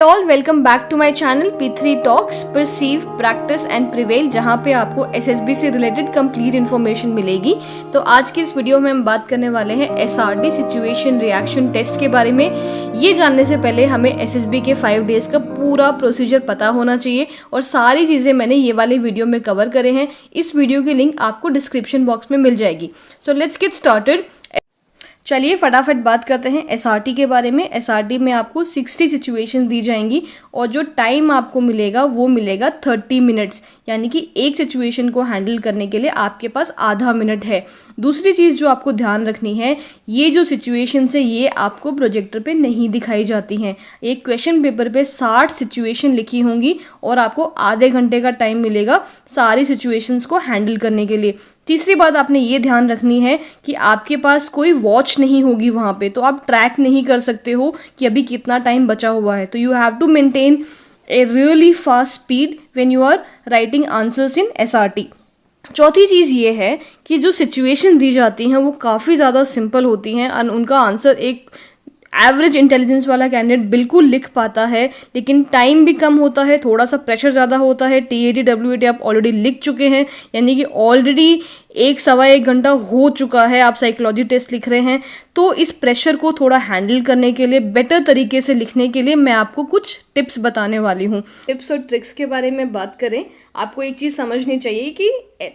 All welcome back to my channel P3 talks perceive practice and prevail, जहां पे आपको SSB से related complete information मिलेगी। तो आज की इस वीडियो में हम बात करने वाले हैं एसआरटी सिचुएशन रिएक्शन टेस्ट के बारे में। ये जानने से पहले हमें एसएसबी के 5 डेज का पूरा प्रोसीजर पता होना चाहिए और सारी चीज़ें मैंने ये वाले वीडियो में कवर करे हैं। इस वीडियो की लिंक आपको डिस्क्रिप्शन बॉक्स में मिल जाएगी। So let's get started. चलिए फटाफट बात करते हैं एसआरटी के बारे में। एसआरटी में आपको 60 सिचुएशन दी जाएंगी और जो टाइम आपको मिलेगा वो मिलेगा 30 मिनट्स, यानी कि एक सिचुएशन को हैंडल करने के लिए आपके पास आधा मिनट है। दूसरी चीज़ जो आपको ध्यान रखनी है, ये जो सिचुएशन है ये आपको प्रोजेक्टर पे नहीं दिखाई जाती हैं। एक क्वेश्चन पेपर पे 60 सिचुएशन लिखी होंगी और आपको आधे घंटे का टाइम मिलेगा सारी सिचुएशंस को हैंडल करने के लिए। तीसरी बात आपने ये ध्यान रखनी है कि आपके पास कोई वॉच नहीं होगी वहाँ पे, तो आप ट्रैक नहीं कर सकते हो कि अभी कितना टाइम बचा हुआ है। तो you have to maintain a really fast speed when you are writing answers in SRT. चौथी चीज़ ये है कि जो सिचुएशन दी जाती हैं वो काफ़ी ज़्यादा सिंपल होती हैं और उनका आंसर एक एवरेज इंटेलिजेंस वाला कैंडिडेट बिल्कुल लिख पाता है, लेकिन टाइम भी कम होता है, थोड़ा सा प्रेशर ज़्यादा होता है। टीएटी डब्ल्यूएटी आप ऑलरेडी लिख चुके हैं, यानी कि ऑलरेडी 1-1.25 घंटा हो चुका है, आप साइकोलॉजी टेस्ट लिख रहे हैं। तो इस प्रेशर को थोड़ा हैंडल करने के लिए, बेटर तरीके से लिखने के लिए मैं आपको कुछ टिप्स बताने वाली हूँ। टिप्स और ट्रिक्स के बारे में बात करें, आपको एक चीज़ समझनी चाहिए कि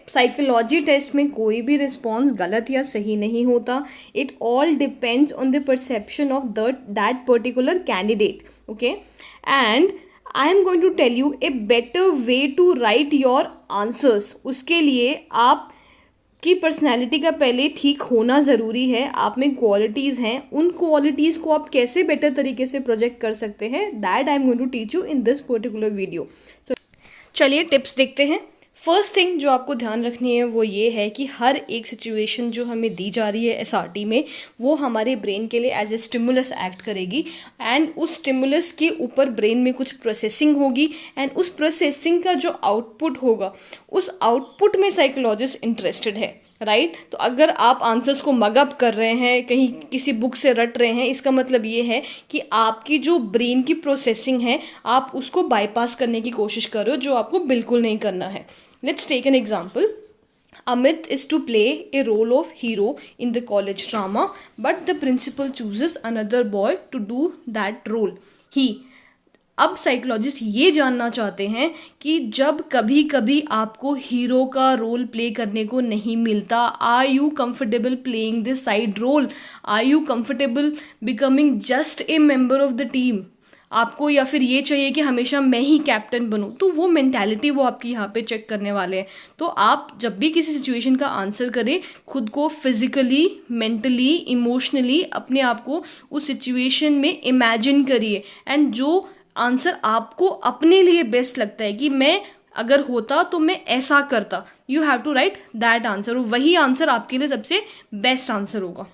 साइकोलॉजी टेस्ट में कोई भी रिस्पॉन्स गलत या सही नहीं होता। It all depends on the perception of that particular candidate, okay. And I am going to tell you a better way to write your answers. उसके लिए आप की पर्सनैलिटी का पहले ठीक होना ज़रूरी है। आप में क्वालिटीज़ हैं, उन क्वालिटीज़ को आप कैसे बेटर तरीके से प्रोजेक्ट कर सकते हैं, that I am going to teach you in this particular video. So चलिए टिप्स देखते हैं। फर्स्ट थिंग जो आपको ध्यान रखनी है वो ये है कि हर एक सिचुएशन जो हमें दी जा रही है एसआरटी में, वो हमारे ब्रेन के लिए एज ए स्टिमुलस एक्ट करेगी एंड उस स्टिमुलस के ऊपर ब्रेन में कुछ प्रोसेसिंग होगी एंड उस प्रोसेसिंग का जो आउटपुट होगा, उस आउटपुट में साइकोलॉजिस्ट इंटरेस्टेड है, राइट। तो अगर आप आंसर्स को मगअप कर रहे हैं, कहीं किसी बुक से रट रहे हैं, इसका मतलब ये है कि आपकी जो ब्रेन की प्रोसेसिंग है आप उसको बाईपास करने की कोशिश कर रहे हो, जो आपको बिल्कुल नहीं करना है। Let's take an example. Amit is to play a role of hero in the college drama, but the principal chooses another boy to do that role. अब साइकोलॉजिस्ट ये जानना चाहते हैं कि जब कभी कभी आपको हीरो का रोल प्ले करने को नहीं मिलता, are you comfortable playing this side role? Are you comfortable becoming just a member of the team? आपको या फिर ये चाहिए कि हमेशा मैं ही कैप्टन बनूं? तो वो मेंटालिटी वो आपकी यहाँ पे चेक करने वाले हैं। तो आप जब भी किसी सिचुएशन का आंसर करें, खुद को फिजिकली, मेंटली, इमोशनली अपने आप को उस सिचुएशन में इमेजिन करिए एंड जो आंसर आपको अपने लिए बेस्ट लगता है कि मैं अगर होता तो मैं ऐसा करता, you have to write that answer. वही आंसर आपके लिए सबसे बेस्ट आंसर होगा।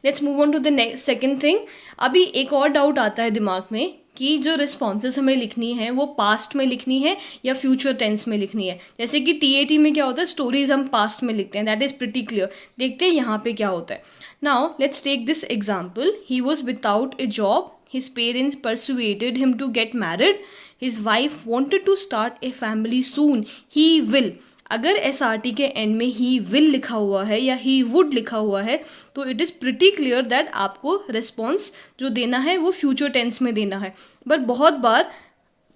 Let's move on to the second thing. अभी एक और डाउट आता है दिमाग में कि जो रिस्पॉन्सेस हमें लिखनी है वो पास्ट में लिखनी है या फ्यूचर टेंस में लिखनी है। जैसे कि टीएटी में क्या होता है, स्टोरीज हम पास्ट में लिखते हैं, दैट इज प्रिटी क्लियर। देखते हैं यहाँ पे क्या होता है। Now let's take this example. He was without a job, his parents persuaded him to get married, his wife wanted to start a family soon, he will। अगर SRT के and में he will लिखा हुआ है या he would लिखा हुआ है तो it is pretty clear that आपको रिस्पॉन्स जो देना है वो फ्यूचर टेंस में देना है। बट बहुत बार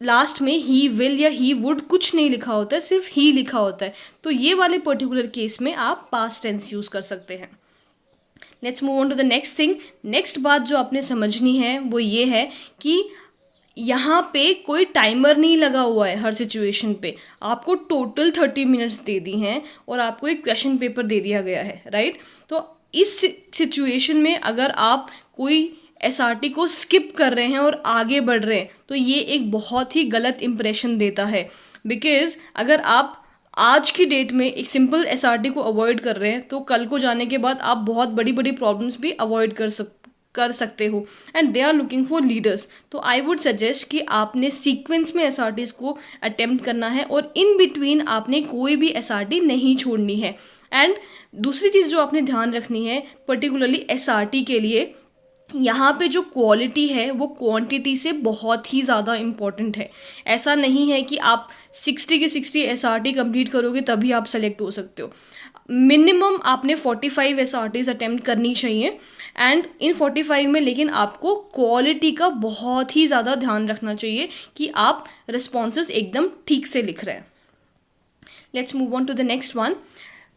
लास्ट में he will या he would कुछ नहीं लिखा होता है, सिर्फ he लिखा होता है। तो ये वाले पर्टिकुलर केस में आप पास्ट टेंस यूज़ कर सकते हैं। Let's move on to the next thing. Next बात जो आपने समझनी है वो ये है कि यहाँ पे कोई टाइमर नहीं लगा हुआ है हर सिचुएशन पे। आपको टोटल 30 मिनट्स दे दी हैं और आपको एक क्वेश्चन पेपर दे दिया गया है, राइट। तो इस सिचुएशन में अगर आप कोई एसआरटी को स्किप कर रहे हैं और आगे बढ़ रहे हैं तो ये एक बहुत ही गलत इंप्रेशन देता है। बिकॉज अगर आप आज की डेट में एक सिंपल एसआरटी को अवॉइड कर रहे हैं तो कल को जाने के बाद आप बहुत बड़ी बड़ी प्रॉब्लम्स भी अवॉइड कर सकते हो and they are looking for leaders. तो आई वुड सजेस्ट कि आपने सीक्वेंस में एसआरटीज को अटेम्प्ट करना है और इन बिटवीन आपने कोई भी एसआरटी नहीं छोड़नी है। एंड दूसरी चीज़ जो आपने ध्यान रखनी है पर्टिकुलरली एसआरटी के लिए, यहाँ पे जो क्वालिटी है वो क्वांटिटी से बहुत ही ज़्यादा इम्पॉर्टेंट है। ऐसा नहीं है कि आप 60 के 60 SRT कंप्लीट करोगे तभी आप सेलेक्ट हो सकते हो। मिनिमम आपने 45 SRTs अटेम्प्ट करनी चाहिए एंड इन 45 में लेकिन आपको क्वालिटी का बहुत ही ज़्यादा ध्यान रखना चाहिए कि आप रिस्पॉन्सेज एकदम ठीक से लिख रहे हैं। Let's move on to the next one.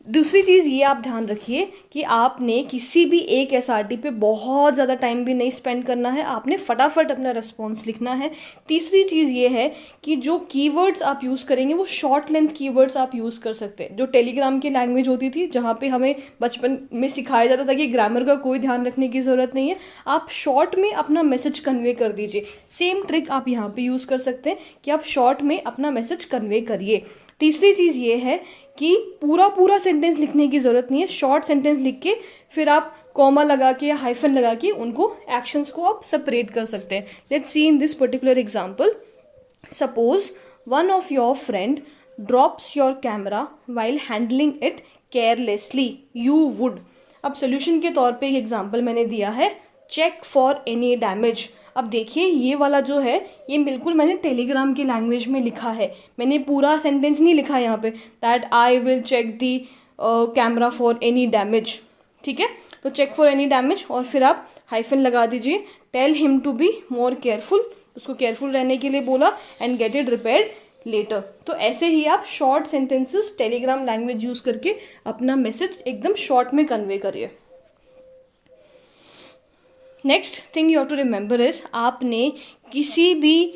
दूसरी चीज़ ये आप ध्यान रखिए कि आपने किसी भी एक SRT पे बहुत ज़्यादा टाइम भी नहीं स्पेंड करना है, आपने फटाफट अपना रिस्पॉन्स लिखना है। तीसरी चीज़ ये है कि जो कीवर्ड्स आप यूज़ करेंगे वो शॉर्ट लेंथ कीवर्ड्स आप यूज़ कर सकते हैं। जो टेलीग्राम की लैंग्वेज होती थी जहाँ पे हमें बचपन में सिखाया जाता था कि ग्रामर का कोई ध्यान रखने की ज़रूरत नहीं है, आप शॉर्ट में अपना मैसेज कन्वे कर दीजिए। सेम ट्रिक आप यहाँ पर यूज़ कर सकते हैं कि आप शॉर्ट में अपना मैसेज कन्वे करिए। तीसरी चीज़ ये है कि पूरा सेंटेंस लिखने की ज़रूरत नहीं है, शॉर्ट सेंटेंस लिख के फिर आप कॉमा लगा के या हाइफन लगा के उनको एक्शंस को आप सेपरेट कर सकते हैं। Let's see in this particular example, suppose one of your friend drops your camera while handling it carelessly, you would. अब सोल्यूशन के तौर पे एक एग्जांपल मैंने दिया है, चेक फॉर एनी डैमेज। अब देखिए ये वाला जो है ये बिल्कुल मैंने टेलीग्राम की लैंग्वेज में लिखा है, मैंने पूरा सेंटेंस नहीं लिखा यहाँ पे, that I will check the camera for any damage. ठीक है, तो चेक फॉर एनी डैमेज और फिर आप हाइफन लगा दीजिए, tell him to be more careful, उसको केयरफुल रहने के लिए बोला, and get it repaired later. तो ऐसे ही आप short sentences telegram language use करके अपना मैसेज एकदम शॉर्ट में कन्वे करिए। Next thing you have to remember is, आपने किसी भी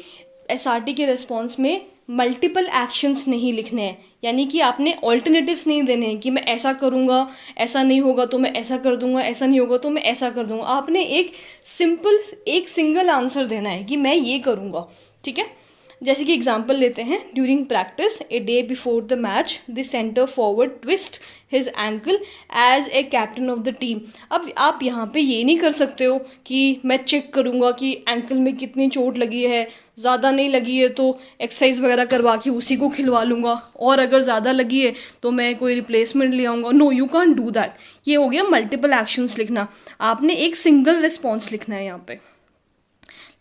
SRT के रिस्पॉन्स में मल्टीपल एक्शंस नहीं लिखने हैं, यानी कि आपने ऑल्टरनेटिव्स नहीं देने हैं कि मैं ऐसा करूँगा, ऐसा नहीं होगा तो मैं ऐसा कर दूंगा, ऐसा नहीं होगा तो मैं ऐसा कर दूंगा। आपने एक सिंगल आंसर देना है कि मैं ये करूँगा। ठीक है, जैसे कि एग्जाम्पल लेते हैं, during practice a day before the match the centre forward twist his ankle as a captain of the team. अब आप यहाँ पे ये नहीं कर सकते हो कि मैं चेक करूँगा कि एंकल में कितनी चोट लगी है, ज़्यादा नहीं लगी है तो एक्सरसाइज वगैरह करवा के उसी को खिलवा लूँगा, और अगर ज़्यादा लगी है तो मैं कोई रिप्लेसमेंट ले आऊँगा। No, you can't do that. ये हो गया मल्टीपल एक्शंस लिखना, आपने एक सिंगल रिस्पॉन्स लिखना है यहाँ पे।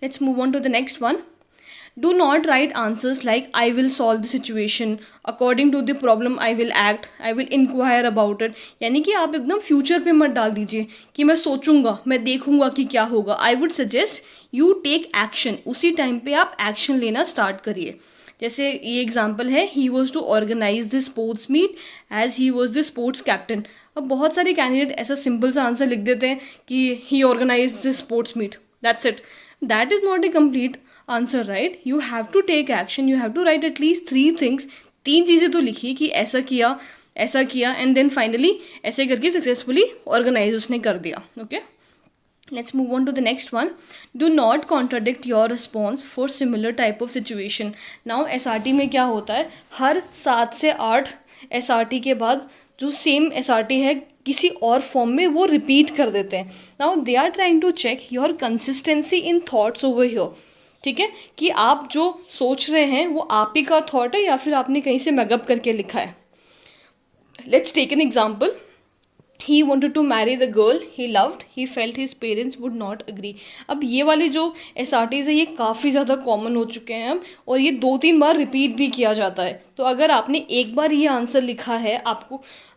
Let's move on to the next one. Do not write answers like I will solve the situation, according to the problem I will act, I will inquire about it। यानी कि आप एकदम future पे मत डाल दीजिए कि मैं सोचूंगा, मैं देखूंगा कि क्या होगा। I would suggest you take action, उसी टाइम पे आप एक्शन लेना स्टार्ट करिए। जैसे ये एग्जाम्पल है, he was to organize the sports meet as he was the sports captain। अब बहुत सारे कैंडिडेट ऐसा सिंपल सा आंसर लिख देते हैं कि he organized the sports meet, that's it। That is not a complete answer, right? You have to take action, you have to write at least 3 things. 3 चीज़ें तो लिखिए कि ऐसा किया एंड देन फाइनली ऐसे करके सक्सेसफुली ऑर्गेनाइज उसने कर दिया। Okay, let's move on to the next one. Do not contradict your response for similar type of situation. Now SRT में क्या होता है, हर 7 से 8 SRT के बाद जो सेम SRT है किसी और फॉर्म में वो रिपीट कर देते हैं। Now they are trying to check your consistency in thoughts over here. ठीक है, कि आप जो सोच रहे हैं वो आप ही का थॉट है या फिर आपने कहीं से मैगअप करके लिखा है। Let's take an example, he wanted to marry the girl he loved, he felt his parents would not agree. अब ये वाले जो SRTs है ये काफ़ी ज़्यादा कॉमन हो चुके हैं अब, और ये 2-3 बार रिपीट भी किया जाता है। तो अगर आपने एक बार ये आंसर लिखा है,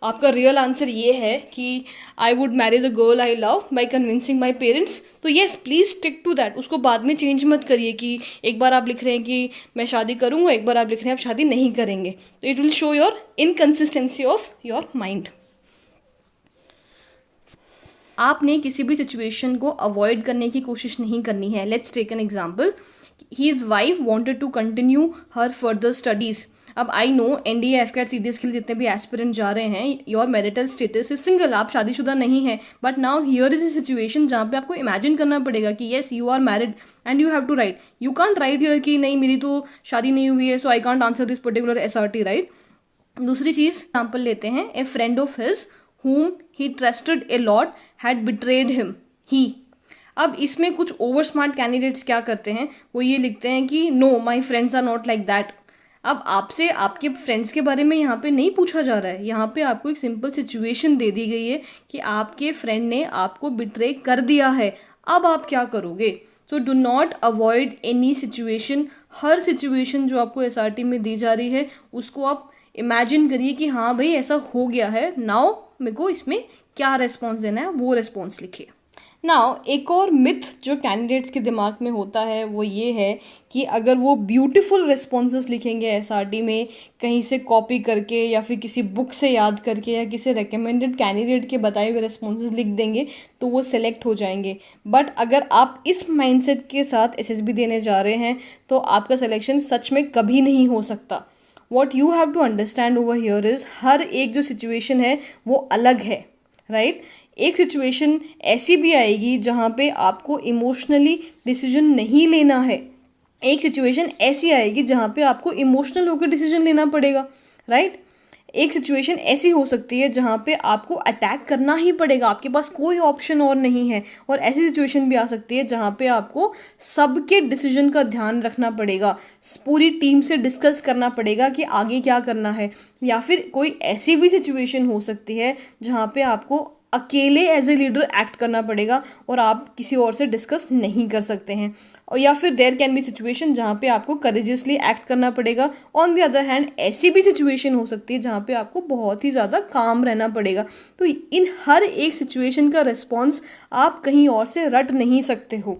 आपका रियल आंसर ये है कि I would marry the girl I love by convincing my parents, तो yes please stick to that. उसको बाद में चेंज मत करिए कि एक बार आप लिख रहे हैं कि मैं शादी करूँगा, एक बार आप लिख रहे हैं आप शादी नहीं करेंगे। तो it will show your inconsistency of your mind. आपने किसी भी सिचुएशन को अवॉइड करने की कोशिश नहीं करनी है। Let's take an example, his wife wanted to continue her further studies. अब I know NDA, FCAT, CDS के लिए जितने भी एस्पिरेंट जा रहे हैं, your marital status is single, आप शादीशुदा नहीं है। But now here is a situation जहाँ पे आपको इमेजिन करना पड़ेगा कि yes you are married and you have to write. You can't write here कि नहीं मेरी तो शादी नहीं हुई है so I can't answer this particular SRT, right? दूसरी चीज़ एग्जाम्पल लेते हैं, a friend of his whom he trusted a lot had betrayed him, he। अब इसमें कुछ ओवर स्मार्ट कैंडिडेट्स क्या करते हैं, वो ये लिखते हैं कि no my friends are not like that. अब आपसे आपके फ्रेंड्स के बारे में यहाँ पे नहीं पूछा जा रहा है, यहाँ पे आपको एक सिंपल सिचुएशन दे दी गई है कि आपके फ्रेंड ने आपको बिट्रे कर दिया है, अब आप क्या करोगे? So do not avoid any situation. Her situation जो आपको एसआरटी में दी जा रही है उसको आप इमेजिन करिए कि हाँ भाई ऐसा हो गया है, नाउ मेरे को इसमें क्या रेस्पॉन्स देना है वो रेस्पॉन्स लिखिए। नाउ एक और मिथ जो कैंडिडेट्स के दिमाग में होता है वो ये है कि अगर वो ब्यूटीफुल रिस्पॉन्सेस लिखेंगे एसआरटी में कहीं से कॉपी करके या फिर किसी बुक से याद करके या किसी रेकमेंडेड कैंडिडेट के बताए हुए रिस्पॉन्सेस लिख देंगे तो वो सिलेक्ट हो जाएंगे। बट अगर आप इस माइंडसेट के साथ एसएसबी देने जा रहे हैं तो आपका सिलेक्शन सच में कभी नहीं हो सकता। What you have to understand over here is हर एक जो सिचुएशन है वो अलग है, राइट? एक सिचुएशन ऐसी भी आएगी जहाँ पे आपको इमोशनली डिसीजन नहीं लेना है, एक सिचुएशन ऐसी आएगी जहाँ पे आपको इमोशनल होकर डिसीजन लेना पड़ेगा, राइट? एक सिचुएशन ऐसी हो सकती है जहाँ पे आपको अटैक करना ही पड़ेगा, आपके पास कोई ऑप्शन और नहीं है। और ऐसी सिचुएशन भी आ सकती है जहाँ पे आपको सबके डिसीजन का ध्यान रखना पड़ेगा, पूरी टीम से डिस्कस करना पड़ेगा कि आगे क्या करना है। या फिर कोई ऐसी भी सिचुएशन हो सकती है जहाँ पे आपको अकेले एज ए लीडर एक्ट करना पड़ेगा और आप किसी और से डिस्कस नहीं कर सकते हैं। और या फिर देयर कैन बी सिचुएशन जहाँ पे आपको करेजियसली एक्ट करना पड़ेगा। ऑन द अदर हैंड ऐसी भी सिचुएशन हो सकती है जहाँ पे आपको बहुत ही ज़्यादा काम रहना पड़ेगा। तो इन हर एक सिचुएशन का रिस्पॉन्स आप कहीं और से रट नहीं सकते हो।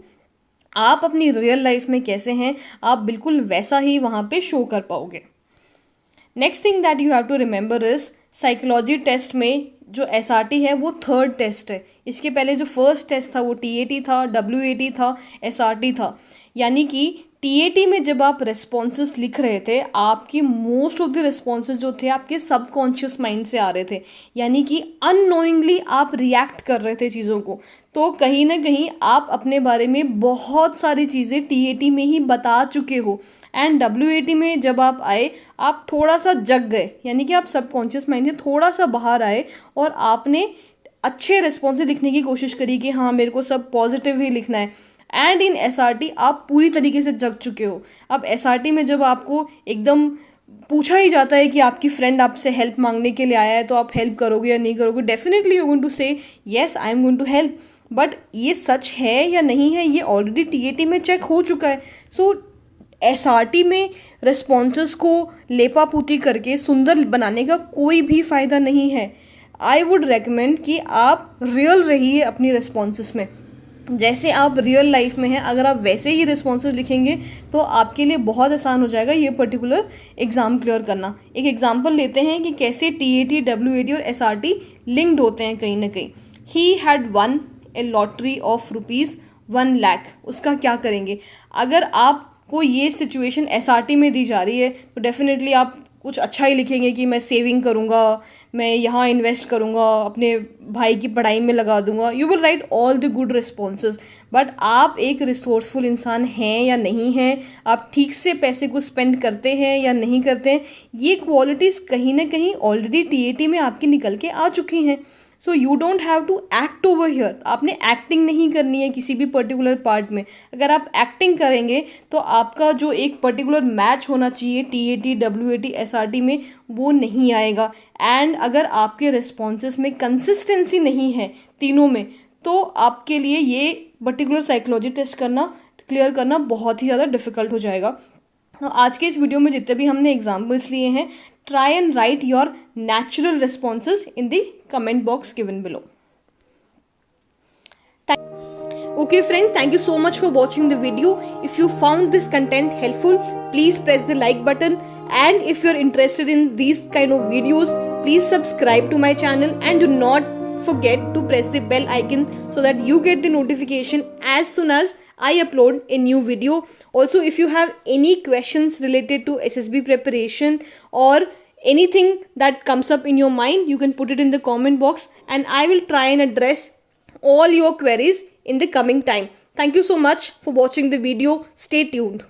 आप अपनी रियल लाइफ में कैसे हैं आप बिल्कुल वैसा ही वहाँ पे शो कर पाओगे। Next thing that you have to remember is psychology test में जो एसआरटी है वो थर्ड टेस्ट है। इसके पहले जो फर्स्ट टेस्ट था वो टीएटी था, डब्ल्यूएटी था, एसआरटी था। यानी कि टीएटी में जब आप रिस्पॉन्सेस लिख रहे थे आपकी मोस्ट ऑफ द रिस्पॉन्सेस जो थे आपके सबकॉन्शियस माइंड से आ रहे थे, यानी कि अननोइंगली आप रिएक्ट कर रहे थे चीज़ों को। तो कहीं ना कहीं आप अपने बारे में बहुत सारी चीज़ें टीएटी में ही बता चुके हो। एंड डब्ल्यूएटी में जब आप आए आप थोड़ा सा जग गए, यानी कि आप सबकॉन्शियस माइंड से थोड़ा सा बाहर आए और आपने अच्छे रिस्पॉन्स लिखने की कोशिश करी कि हाँ मेरे को सब पॉजिटिव ही लिखना है। एंड इन एसआरटी आप पूरी तरीके से जग चुके हो। अब एसआरटी में जब आपको एकदम पूछा ही जाता है कि आपकी फ्रेंड आपसे हेल्प मांगने के लिए आया है तो आप हेल्प करोगे या नहीं करोगे, definitely you going to say yes I am going to help. But ये सच है या नहीं है ये ऑलरेडी टीएटी में चेक हो चुका है। सो एसआरटी में रिस्पॉन्सेस को लेपापूती करके सुंदर बनाने का कोई भी फ़ायदा नहीं है। आई वुड रेकमेंड कि आप रियल रहिए अपनी रिस्पॉन्सेस में। जैसे आप रियल लाइफ में हैं अगर आप वैसे ही रिस्पॉन्सेस लिखेंगे तो आपके लिए बहुत आसान हो जाएगा ये पर्टिकुलर एग्ज़ाम क्लियर करना। एक एग्जांपल लेते हैं कि कैसे टीएटी, डब्ल्यूएटी और एसआरटी लिंक्ड होते हैं कहीं ना कहीं। He had one A lottery of ₹1 lakh. उसका क्या करेंगे? अगर आपको ये सिचुएशन एसआरटी में दी जा रही है तो डेफिनेटली आप कुछ अच्छा ही लिखेंगे कि मैं सेविंग करूँगा, मैं यहाँ इन्वेस्ट करूँगा, अपने भाई की पढ़ाई में लगा दूंगा। You will write all the good responses. But आप एक रिसोर्सफुल इंसान हैं या नहीं हैं, आप ठीक से पैसे को स्पेंड करते हैं या नहीं करते हैं, ये क्वालिटीज़ कहीं ना कहीं ऑलरेडी टीएटी में आपकी निकल के आ चुकी हैं। So you don't have to act over here. आपने एक्टिंग नहीं करनी है किसी भी पर्टिकुलर पार्ट में। अगर आप एक्टिंग करेंगे तो आपका जो एक पर्टिकुलर मैच होना चाहिए टीएटी, डब्ल्यूएटी, एसआरटी में वो नहीं आएगा। एंड अगर आपके रिस्पॉन्सेस में कंसिस्टेंसी नहीं है तीनों में तो आपके लिए ये पर्टिकुलर साइकोलॉजी टेस्ट करना, क्लियर करना बहुत ही ज़्यादा डिफिकल्ट हो जाएगा। तो आज के इस वीडियो में जितने भी हमने एग्जाम्पल्स लिए हैं, try and write your natural responses in the comment box given below. Okay friend, thank you so much for watching the video. If you found this content helpful, please press the like button, and if you're interested in these kind of videos, please subscribe to my channel and do not forget to press the bell icon so that you get the notification as soon as I upload a new video. Also, if you have any questions related to SSB preparation or anything that comes up in your mind, you can put it in the comment box and I will try and address all your queries in the coming time. Thank you so much for watching the video. Stay tuned.